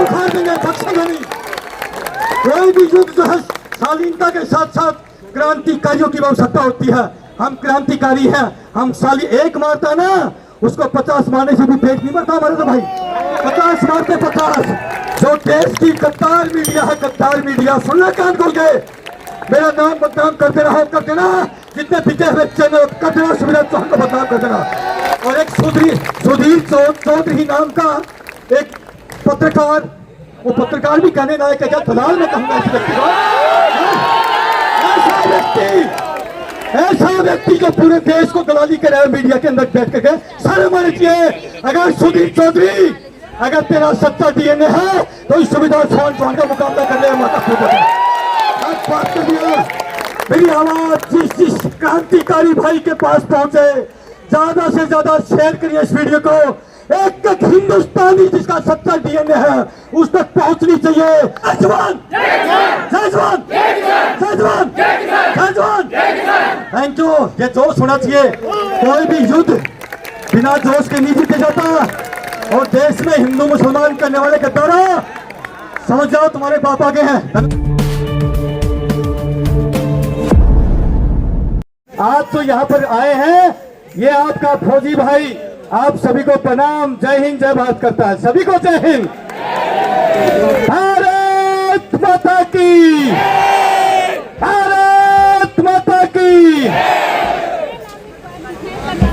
उखाड़ देंगे, बख्शेंगे नहीं। कोई भी युद्ध जो है शालीनता के साथ साथ क्रांतिकारियों की आवश्यकता होती है। हम क्रांतिकारी हैं, हम साली एक मारता ना उसको 50 मारने से भी पेट नहीं भरता हमारे। तो भाई 50 मारते 50। जो देश की गद्दार मीडिया है, गद्दार मीडिया, सुनना कान खोल के, मेरा नाम बदनाम करते रहो, कर देना। जितने पिटे हुए चैनल कर देना, सुविधा चौहान को बदनाम कर देना। और एक सुधीर चौधरी नाम का एक पत्रकार, वो पत्रकार भी कहने लायक है क्या? दलाल में कहूंगा इस व्यक्ति को। ऐसा व्यक्ति जो पूरे देश को दलाली कर रहा है मीडिया के अंदर बैठ करके, सारे मारे चाहिए। अगर सुधीर चौधरी, अगर तेरा सच्चा डीएनए है तो इस सुविधा चौहान का मुकाबला करने में माता बात कर दिया। मेरी आवाज जिस क्रांतिकारी भाई के पास पहुंचे, ज्यादा से ज्यादा शेयर करिए इस वीडियो को। एक एक हिंदुस्तानी जिसका सच्चा डीएनए है उस तक पहुंचनी चाहिए। जय जवान, जय जवान, जय जवान, जय जवान। Thank you. ये जोश होना चाहिए। कोई भी युद्ध बिना जोश के नहीं जीते जाता। और देश में हिंदू मुसलमान करने वाले गद्दारों, समझ जाओ तुम्हारे बाप आगे हैं। आप तो यहाँ पर आए हैं, ये आपका फौजी भाई आप सभी को प्रणाम, जय हिंद, जय भारत करता है। सभी को जय हिंद। भारत माता की, भारत माता की।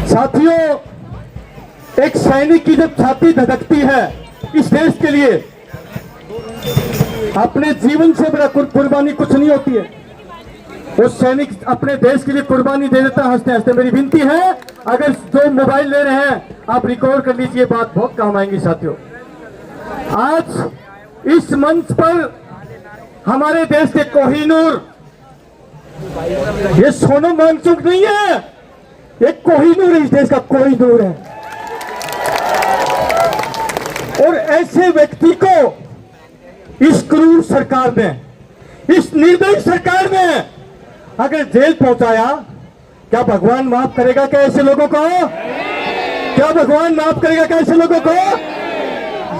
साथियों, एक सैनिक की जब छाती धधकती है इस देश के लिए, अपने जीवन से बड़ा कुर्बानी कुछ नहीं होती है। वो सैनिक अपने देश के लिए कुर्बानी दे देता है हंसते हंसते। मेरी विनती है, अगर जो मोबाइल ले रहे हैं आप रिकॉर्ड कर लीजिए, बात बहुत काम आएंगी साथियों। आज इस मंच पर हमारे देश के कोहिनूर, ये सोनम वांगचुक नहीं है, एक कोहिनूर इस देश का कोहिनूर है। और ऐसे व्यक्ति को इस क्रूर सरकार ने, इस निर्दयी सरकार ने अगर जेल पहुंचाया, क्या भगवान माफ करेगा क्या ऐसे लोगों को? क्या भगवान माफ करेगा क्या ऐसे लोगों को?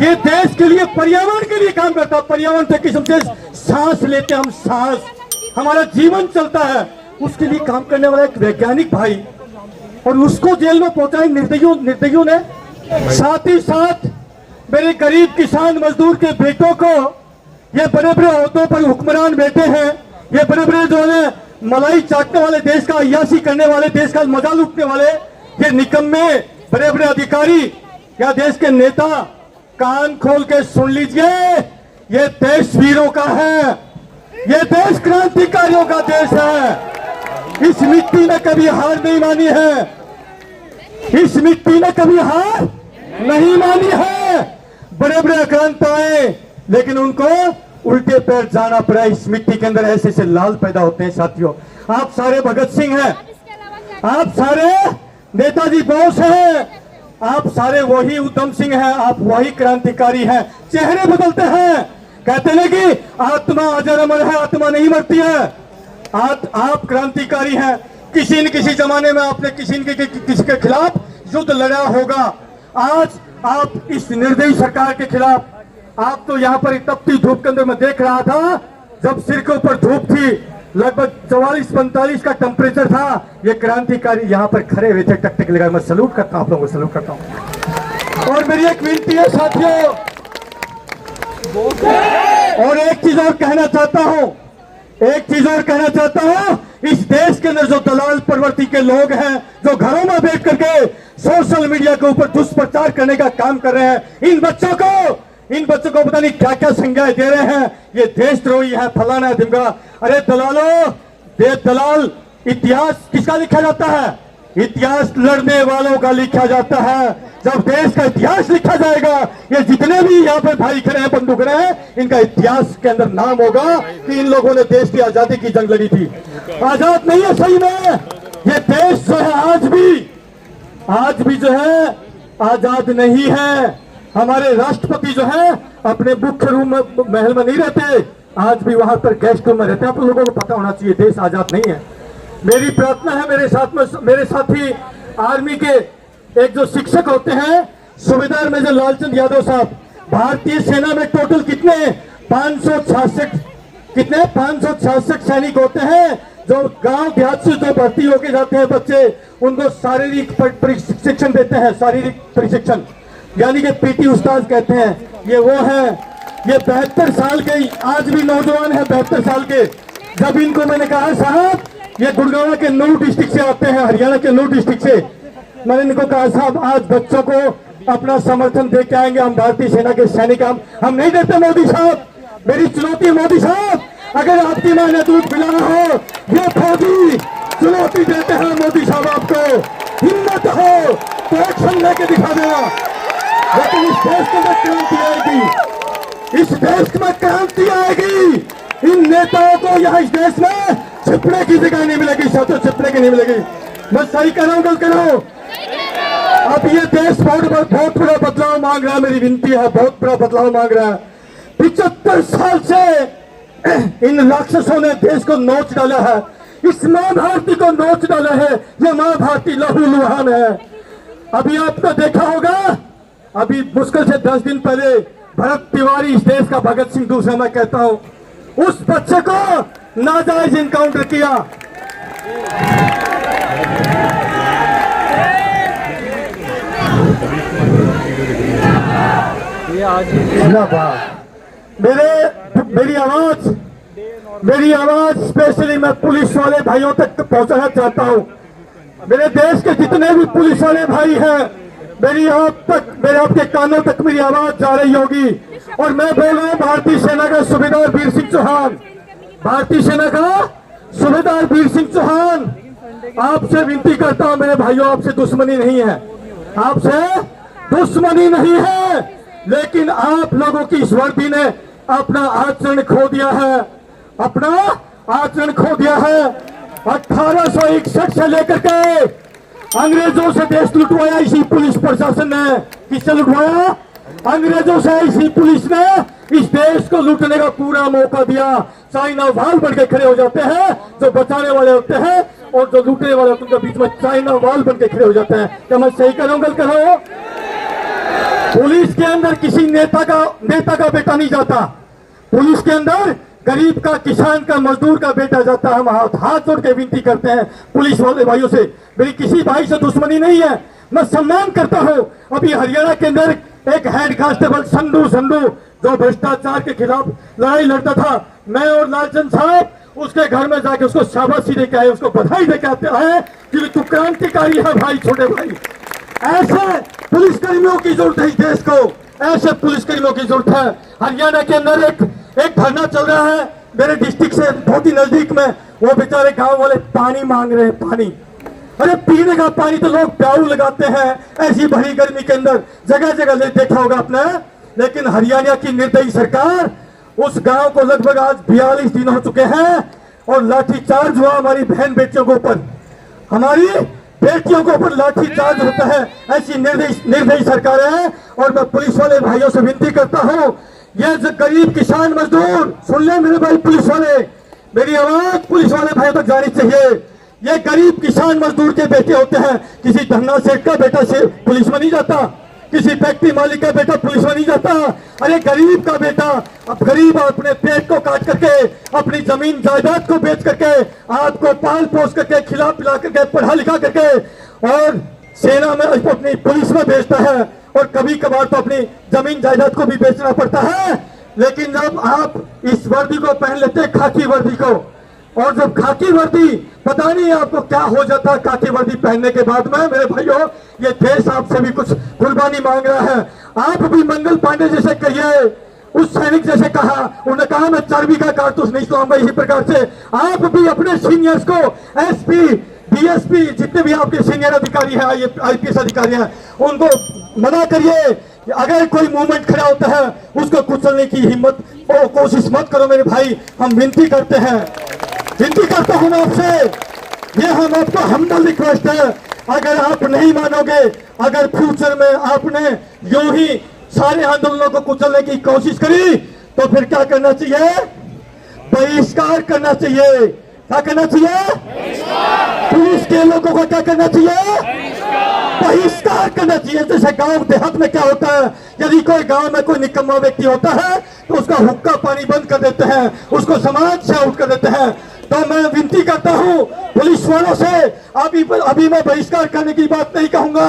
ये देश के लिए, पर्यावरण के लिए काम करता है। पर्यावरण से किस्म से सांस लेते हम, सांस, हमारा जीवन चलता है, उसके लिए काम करने वाला एक वैज्ञानिक भाई, और उसको जेल में पहुंचाए निर्दयियों ने। साथ ही साथ मेरे गरीब किसान मजदूर के बेटों को, ये बड़े बड़े ओहदों पर हुक्मरान बैठे हैं, ये बड़े बड़े जो है मलाई चाटने वाले, देश का अय्याशी करने वाले, देश का मजा लूटने वाले, ये निकम्मे बड़े बड़े अधिकारी या देश के नेता, कान खोल के सुन लीजिए, ये देश वीरों का है, ये देश क्रांतिकारियों का देश है। इस मिट्टी ने कभी हार नहीं मानी है, इस मिट्टी ने कभी हार नहीं मानी है। बड़े बड़े आक्रांत आए लेकिन उनको उल्टे पैर जाना पड़ा। इस मिट्टी के अंदर ऐसे ऐसे लाल पैदा होते हैं साथियों। आप सारे भगत सिंह हैं, आप सारे नेताजी बोस हैं, आप सारे वही उधम सिंह हैं, आप वही क्रांतिकारी हैं। चेहरे बदलते हैं, कहते हैं कि आत्मा अजर अमर है, आत्मा नहीं मरती है। आप क्रांतिकारी हैं। किसी न किसी जमाने में आपने किसी के खिलाफ युद्ध लड़ा होगा। आज आप इस निर्दयी सरकार के खिलाफ, आप तो यहाँ पर तपती धूप के अंदर मैं देख रहा था, जब सिर के ऊपर धूप थी, लगभग 44-45 का टेम्परेचर था, ये क्रांतिकारी यहाँ पर खड़े हुए थे टकटक लगा। मैं सलूट करता हूँ, आप लोगों को सलूट करता हूँ। और मेरी एक विनती है साथियों, और एक चीज और कहना चाहता हूँ, इस देश के अंदर जो दलाल प्रवृत्ति के लोग हैं, जो घरों में बैठ करके सोशल मीडिया के ऊपर दुष्प्रचार करने का काम कर रहे हैं, इन बच्चों को पता नहीं क्या क्या संज्ञाएं दे रहे हैं, ये देशद्रोही है, फलाना है, ढिमका। अरे दलालों, दलाल, इतिहास किसका लिखा जाता है? इतिहास लड़ने वालों का लिखा जाता है। जब देश का इतिहास लिखा जाएगा, ये जितने भी यहाँ पे भाई खड़े हैं, बंदूक रहे हैं, इनका इतिहास के अंदर नाम होगा कि इन लोगों ने देश की आजादी की जंग लड़ी थी। आजाद नहीं है सही में, ये देश जो है आज भी जो है आजाद नहीं है। हमारे राष्ट्रपति जो है अपने मुख्य रूम में, महल में नहीं रहते, आज भी वहां पर गेस्ट रूम में रहते हैं। आप लोगों को पता होना चाहिए, देश आजाद नहीं है। मेरी प्रार्थना है, मेरे साथी आर्मी के एक जो शिक्षक होते हैं, सूबेदार मेजर लालचंद यादव साहब, भारतीय सेना में टोटल कितने 566 सैनिक होते हैं जो गांव देहात से जो भर्ती होके जाते हैं बच्चे, उनको शारीरिक प्रशिक्षण देते हैं, शारीरिक प्रशिक्षण यानी कि पीटी उस्ताद कहते हैं। ये वो है, ये 72 साल के आज भी नौजवान है, 72 साल के। जब इनको मैंने कहा साहब ये गुड़गांव के नूर डिस्ट्रिक्ट से आते हैं, हरियाणा के नूर डिस्ट्रिक्ट से, मैंने इनको कहा साहब आज बच्चों को अपना समर्थन दे के आएंगे, हम भारतीय सेना के सैनिक, हम नहीं देते मोदी साहब। मेरी चुनौती है मोदी साहब, अगर आपकी मां ने दूध पिलाना हो, ये फौजी चुनौती देते हैं मोदी साहब आपको, हिम्मत हो तो एक्शन लेके दिखा देना। लेकिन इस देश के अंदर क्रांति आएगी, इस देश में क्रांति आएगी। इन नेताओं को यहाँ इस देश में छिपने की जगह नहीं मिलेगी, शब्दों छिपने की नहीं मिलेगी। मैं सही कर रहा हूँ, गलत कर रहा हूँ? अब ये देश बहुत बड़ा बदलाव मांग रहा है, मेरी विनती है, बहुत बड़ा बदलाव मांग रहा है। 75 साल से इन राक्षसों ने देश को नोच डाला है, इस मां भारती को नोच डाला है। ये मां भारती लहू लुहान है। अभी आपने देखा होगा, अभी मुश्किल से 10 दिन पहले भरत तिवारी, इस देश का भगत सिंह दूसरा मैं कहता हूं, उस बच्चे को नाजायज इनकाउंटर किया। मेरी आवाज स्पेशली मैं पुलिस वाले भाइयों तक पहुंचाना चाहता हूं। मेरे देश के जितने भी पुलिस वाले भाई हैं, मेरे आपके कानों तक मेरी आवाज जा रही होगी। और मैं बोल रहा हूं भारतीय सेना का सूबेदार वीर सिंह चौहान, भारतीय सेना का सूबेदार वीर सिंह चौहान, आपसे विनती करता हूं मेरे भाइयों, आपसे दुश्मनी नहीं है, आपसे दुश्मनी नहीं है, लेकिन आप लोगों की इस वर्दी ने अपना आचरण खो दिया है, अपना आचरण खो दिया है। 1861 से लेकर के अंग्रेजों से देश लुटवाया इसी पुलिस प्रशासन ने। किससे लुटवाया? अंग्रेजों से इसी पुलिस ने इस देश को लूटने का पूरा मौका दिया। चाइना वाल बन के खड़े हो जाते हैं, जो बचाने वाले होते हैं और जो लूटने वाले होते हैं, उनके बीच में चाइना वाल बन के खड़े हो जाते हैं। क्या मैं सही कर रहा हूं, गलत कर रहा हूं? पुलिस के अंदर किसी नेता का बेटा नहीं जाता, पुलिस के अंदर गरीब का, किसान का, मजदूर का बेटा जाता है। हम हाथ जोड़ के विनती करते हैं पुलिस वाले भाइयों से, मेरी किसी भाई से दुश्मनी नहीं है, मैं सम्मान करता हूं। अभी हरियाणा के अंदर एक हेड कांस्टेबल संधू जो भ्रष्टाचार के खिलाफ लड़ाई लड़ता था, मैं और लालचंद साहब उसके घर में जाके उसको शाबाशी देके आए, उसको बधाई देके आते हैं कि तू क्रांतिकारी है भाई, छोटे भाई। ऐसे पुलिसकर्मियों की जरूरत है इस देश को, ऐसे पुलिसकर्मियों की जरूरत है। हरियाणा के अंदर एक धरना चल रहा है मेरे डिस्ट्रिक्ट से बहुत ही नजदीक में, वो बेचारे गांव वाले पानी मांग रहे हैं, पानी। अरे पीने का पानी तो लोग प्याऊ लगाते हैं ऐसी भरी गर्मी के अंदर, जगह जगह देखा होगा आपने। लेकिन हरियाणा की निर्दयी सरकार उस गांव को लगभग आज 42 दिन हो चुके हैं और लाठीचार्ज हुआ हमारी बहन बेटियों के ऊपर, हमारी बेटियों के ऊपर लाठीचार्ज होता है। ऐसी निर्दयी सरकार है। और मैं पुलिस वाले भाइयों से विनती करता हूं, ये जो गरीब किसान मजदूर, सुन ले मेरे भाई पुलिस वाले, मेरी आवाज पुलिस वाले भाइयों तक जानी चाहिए। ये गरीब किसान मजदूर के बेटे होते हैं, किसी धन्ना सेठ का बेटा से पुलिस में नहीं जाता, किसी फैक्ट्री मालिक का बेटा पुलिस में नहीं जाता। अरे गरीब का बेटा, अब गरीब अपने पेट को काट करके, अपनी जमीन जायदाद को बेच करके, आपको पाल पोस करके, खिला पिला करके, पढ़ा लिखा करके और सेना में अपनी पुलिस में भेजता है, और कभी कभार तो अपनी जमीन जायदाद को भी बेचना पड़ता है। लेकिन जब आप इस वर्दी को पहन लेते हैं, खाकी वर्दी को, और जब खाकी वर्दी, पता नहीं आपको क्या हो जाता खाकी वर्दी पहनने के बाद में। मेरे भाइयों, ये देश आपसे भी कुछ कुर्बानी मांग रहा है। आप भी मंगल पांडे जैसे कहिए, उस सैनिक जैसे कहा, उन्होंने कहा मैं चर्बी का कारतूस नहीं चलाऊंगा, इसी प्रकार से आप भी अपने सीनियर्स को, एसपी, डीएसपी, जितने भी आपके सीनियर अधिकारी हैं, आईपीएस अधिकारी हैं, उनको मना करिए। अगर कोई मूवमेंट खड़ा होता है उसको कुचलने की हिम्मत और कोशिश मत करो मेरे भाई, हम विनती करते हैं, विनती करता हूं मैं आपसे। ये हम आपको हम्बल रिक्वेस्ट है। अगर आप नहीं मानोगे, अगर फ्यूचर में आपने यूं ही सारे आंदोलनों को कुचलने की कोशिश करी, तो फिर क्या करना चाहिए? बहिष्कार करना चाहिए। क्या करना चाहिए? पुलिस के लोगों को क्या करना चाहिए? बहिष्कार करना चाहिए। जैसे गांव देहात में क्या होता है, यदि कोई गांव में कोई निकम्मा व्यक्ति होता है तो उसका हुक्का पानी बंद कर देते हैं, उसको समाज से आउट कर देते हैं। तो मैं विनती करता हूं पुलिस वालों से, अभी मैं बहिष्कार करने की बात नहीं कहूंगा,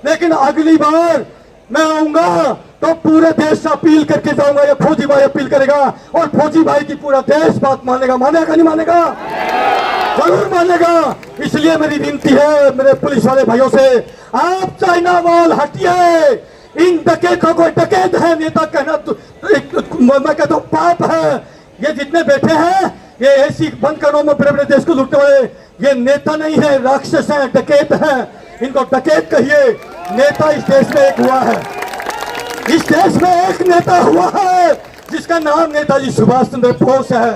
लेकिन अगली बार मैं आऊंगा तो पूरे देश से अपील करके जाऊंगा। ये फौजी भाई अपील करेगा और फौजी भाई की पूरा देश बात मानेगा। मानेगा नहीं मानेगा? जरूर मानेगा। इसलिए मेरी विनती है मेरे पुलिस वाले भाइयों से, आप चाइना वाल हटिए। इन डकैतों को डकैत है नेता कहना तो मैं कहता हूँ पाप है। ये जितने बैठे हैं ये ऐसी बंद करो में बड़े बड़े देश को लूटने वाले, ये नेता नहीं है, राक्षस है, डकैत है। इनको डकैत कहिए। नेता इस देश में एक हुआ है, इस देश में एक नेता हुआ है जिसका नाम नेताजी सुभाष चंद्र बोस है।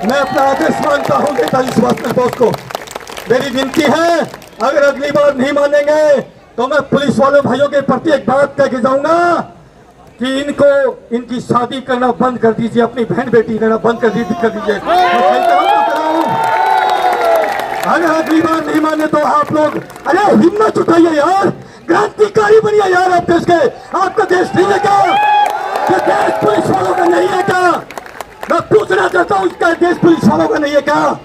मैं अपना आदेश मानता हूं नेताजी सुभाष चंद्र बोस को। मेरी विनती है अगर अगली बार नहीं मानेंगे तो मैं पुलिस वाले भाइयों के प्रति एक बात कह के जाऊंगा कि इनको इनकी शादी करना बंद कर दीजिए, अपनी बहन बेटी करना बंद कर दीजिए। अगर अगली बार नहीं माने तो आप लोग अरे हिम्मत उठाइए यार, क्रांतिकारी बनिए यार। आप देश के, आपका देश नहीं है क्या? ये देश पुलिस वालों का नहीं है क्या? मैं पूछना चाहता हूँ, इसका देश पुलिस वालों का नहीं है क्या?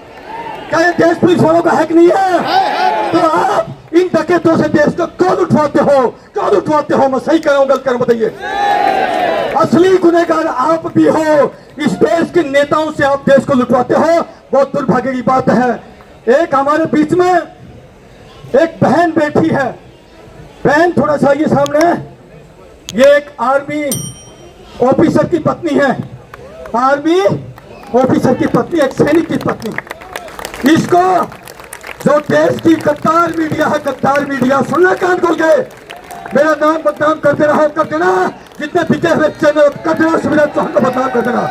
क्या ये देश पुलिस वालों का है कि नहीं है? तो आप इन डकैतों से देश को क्यों उठवाते हो? क्यों उठवाते हो? मैं सही कर रहा हूँ गलत कर बताइए। असली गुनहगार आप भी हो। इस देश के नेताओं से आप देश को लुटवाते हो। बहुत दुर्भाग्य की बात है। एक हमारे बीच में एक बहन बैठी है। बहन थोड़ा सा ये सामने, ये एक आर्मी ऑफिसर की पत्नी है। आर्मी ऑफिसर की पत्नी, एक सैनिक की पत्नी। इसको जो देश की गद्दार मीडिया है, गद्दार मीडिया, सुनना कान खोल के, मेरा नाम बदनाम करते रहो, कर देना। जितने पिछले हुए चैनल कर देना, सुविधा चौहान को बदनाम कर देना।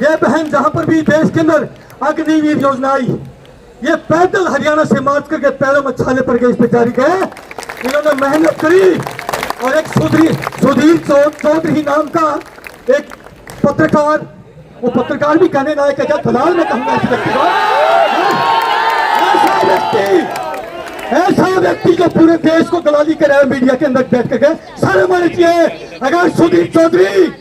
ये बहन जहां पर भी देश के अंदर अग्निवीर योजना आई, ये पैदल हरियाणा से मार्च करके पैरों में छाले पड़ गए, इस बेचारी के। इन्होंने मेहनत करी और एक सुधीर चौधरी नाम का एक पत्रकार, वो पत्रकार भी कहने लायक है क्या? दलाल में कहूंगा इस व्यक्ति को। ऐसा व्यक्ति जो पूरे देश को दलाली कर रहा है मीडिया के अंदर बैठ करके, सारे माने चाहिए। अगर सुधीर चौधरी